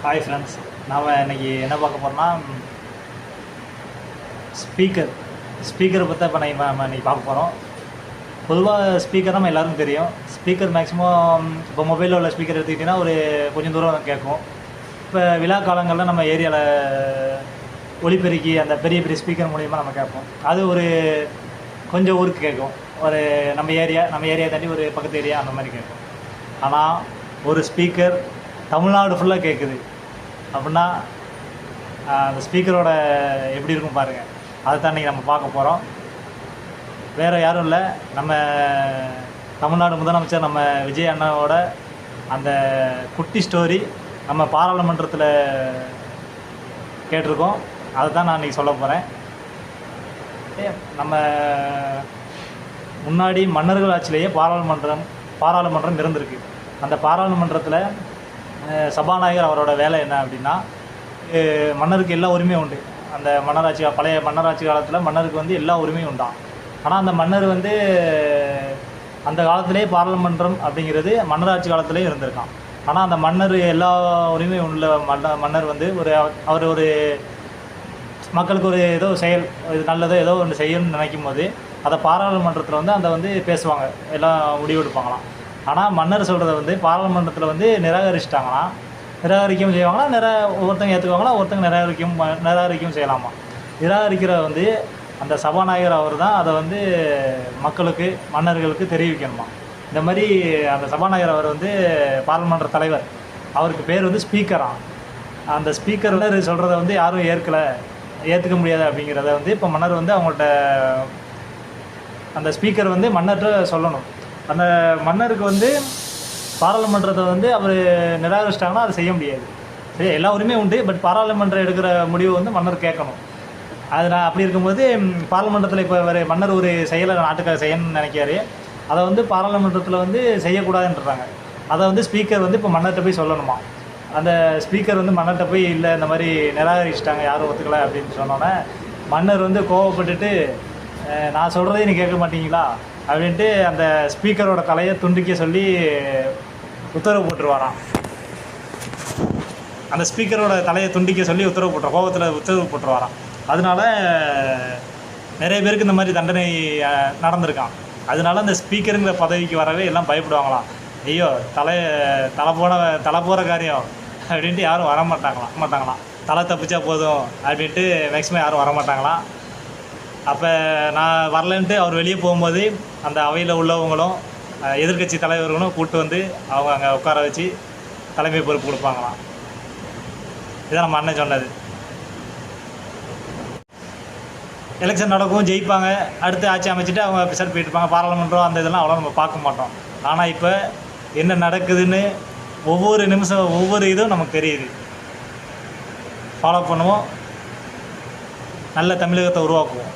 Hi friends, நாம் இன்றைக்கி என்ன பார்க்க போகிறோம்னா ஸ்பீக்கரை பற்றி இப்போ நம்ம இன்றைக்கி பார்க்க போகிறோம். பொதுவாக ஸ்பீக்கர் நம்ம எல்லாருக்கும் தெரியும். ஸ்பீக்கர் மேக்ஸிமம் இப்போ மொபைலில் உள்ள ஸ்பீக்கர் எடுத்துக்கிட்டிங்கன்னா ஒரு கொஞ்சம் தூரம் கேட்கும். இப்போ விழா காலங்களில் நம்ம ஏரியாவில் ஒலிபெருக்கி அந்த பெரிய பெரிய ஸ்பீக்கர் மூலிமா நம்ம கேட்போம். அது ஒரு கொஞ்சம் ஊருக்கு கேட்கும். ஒரு நம்ம ஏரியா தாண்டி ஒரு பக்கத்து ஏரியா அந்த மாதிரி கேட்கும். ஆனால் ஒரு ஸ்பீக்கர் தமிழ்நாடு ஃபுல்லாக கேட்குது அப்படின்னா அந்த ஸ்பீக்கரோட எப்படி இருக்கும் பாருங்கள். அதை தான் இன்றைக்கி நம்ம பார்க்க போகிறோம். வேறு யாரும் இல்லை, நம்ம தமிழ்நாடு முதலமைச்சர் நம்ம விஜய் அண்ணாவோட அந்த குட்டி ஸ்டோரி நம்ம பாராளுமன்றத்தில் கேட்டிருக்கோம். அதை தான் நான் இன்றைக்கி சொல்ல போகிறேன். நம்ம முன்னாடி மன்னர்கள் ஆட்சியிலேயே பாராளுமன்றம் இருந்திருக்கு. அந்த பாராளுமன்றத்தில் சபாநாயகர் அவரோட வேலை என்ன அப்படின்னா, மன்னருக்கு எல்லா உரிமையும் உண்டு. அந்த பழைய மன்னராட்சி காலத்தில் மன்னருக்கு வந்து எல்லா உரிமையும் உண்டாம். ஆனால் அந்த மன்னர் வந்து அந்த காலத்திலே பாராளுமன்றம் அப்படிங்கிறது மன்னராட்சி காலத்திலே இருந்திருக்கான். ஆனால் அந்த மன்னர் எல்லா உரிமையும் உள்ள மன்னர் வந்து அவர் ஒரு மக்களுக்கு ஒரு ஏதோ செயல் நல்லதோ ஏதோ ஒன்று செய்யணும்னு நினைக்கும் போது அதை பாராளுமன்றத்தில் வந்து அதை வந்து பேசுவாங்க, எல்லாம் முடிவெடுப்பாங்களாம். ஆனால் மன்னர் சொல்கிறத வந்து பாராளுமன்றத்தில் வந்து நிராகரிக்கவும் செய்வாங்களா, ஒவ்வொருத்தங்க ஏற்றுக்குவாங்களா, ஒருத்தங்க நிராகரிக்கவும் செய்யலாமா. நிராகரிக்கிற வந்து அந்த சபாநாயகர் அவர் தான் அதை வந்து மன்னர்களுக்கு தெரிவிக்கணுமா. இந்த மாதிரி அந்த சபாநாயகர் அவர் வந்து பாராளுமன்ற தலைவர், அவருக்கு பேர் வந்து ஸ்பீக்கராம். அந்த ஸ்பீக்கர் சொல்கிறத வந்து யாரும் ஏற்றுக்க முடியாது அப்படிங்கிறத வந்து இப்போ மன்னர் வந்து அவங்கள்ட்ட அந்த ஸ்பீக்கர் வந்து மன்னர்கிட்ட சொல்லணும். அந்த மன்னருக்கு வந்து பாராளுமன்றத்தை வந்து அவர் நிராகரிச்சிட்டாங்கன்னா அதை செய்ய முடியாது. சரி, எல்லா உரிமையும் உண்டு. பட் பாராளுமன்றம் எடுக்கிற முடிவு வந்து மன்னர் கேட்கணும். அது நான் அப்படி இருக்கும்போது பாராளுமன்றத்தில் இப்போ மன்னர் ஒரு செயலை நாட்டுக்காக செய்யணும்னு நினைக்காரு. அதை வந்து பாராளுமன்றத்தில் வந்து செய்யக்கூடாதுன்றாங்க. அதை வந்து ஸ்பீக்கர் வந்து இப்போ மன்னர்கிட்ட போய் சொல்லணுமா. அந்த ஸ்பீக்கர் வந்து மன்னர்கிட்ட போய் இல்லை இந்த மாதிரி நிராகரிச்சிட்டாங்க, யாரும் ஒத்துக்கலை அப்படின்னு சொன்னோன்னே மன்னர் வந்து கோவப்பட்டுட்டு, நான் சொல்கிறதே நீ கேட்க மாட்டீங்களா அப்படின்ட்டு அந்த ஸ்பீக்கரோட தலையை துண்டிக்க சொல்லி உத்தரவு போட்டுருவாராம். அந்த ஸ்பீக்கரோட தலையை துண்டிக்க சொல்லி கோபத்தில் உத்தரவு போட்டுருவாராம். அதனால நிறைய பேருக்கு இந்த மாதிரி தண்டனை நடந்திருக்கான். அதனால அந்த ஸ்பீக்கருங்கிற பதவிக்கு வரவே எல்லாம் பயப்படுவாங்களாம். ஐயோ, தலை போகிற காரியம் அப்படின்ட்டு யாரும் வரமாட்டாங்களாம். தலை தப்பிச்சா போதும் அப்படின்ட்டு மேக்ஸிமம் யாரும் வரமாட்டாங்களாம். அப்போ நான் வரலன்ட்டு அவர் வெளியே போகும்போது அந்த அவையில் உள்ளவங்களும் எதிர்க்கட்சி தலைவர்களும் கூப்பிட்டு வந்து அவங்க அங்கே உட்கார வச்சு தலைமை பொறுப்பு கொடுப்பாங்களாம். இதான் நம்ம அண்ணன் சொன்னது. எலெக்ஷன் நடக்கும், ஜெயிப்பாங்க, அடுத்து ஆட்சி அமைச்சிட்டு அவங்க பிசர் போயிட்டு இருப்பாங்க. பாராளுமன்றம் அந்த இதெல்லாம் அவ்வளோ நம்ம பார்க்க மாட்டோம். ஆனால் இப்போ என்ன நடக்குதுன்னு ஒவ்வொரு நிமிஷம் ஒவ்வொரு இதுவும் நமக்கு தெரியுது. ஃபாலோ பண்ணுவோம், நல்ல தமிழகத்தை உருவாக்குவோம்.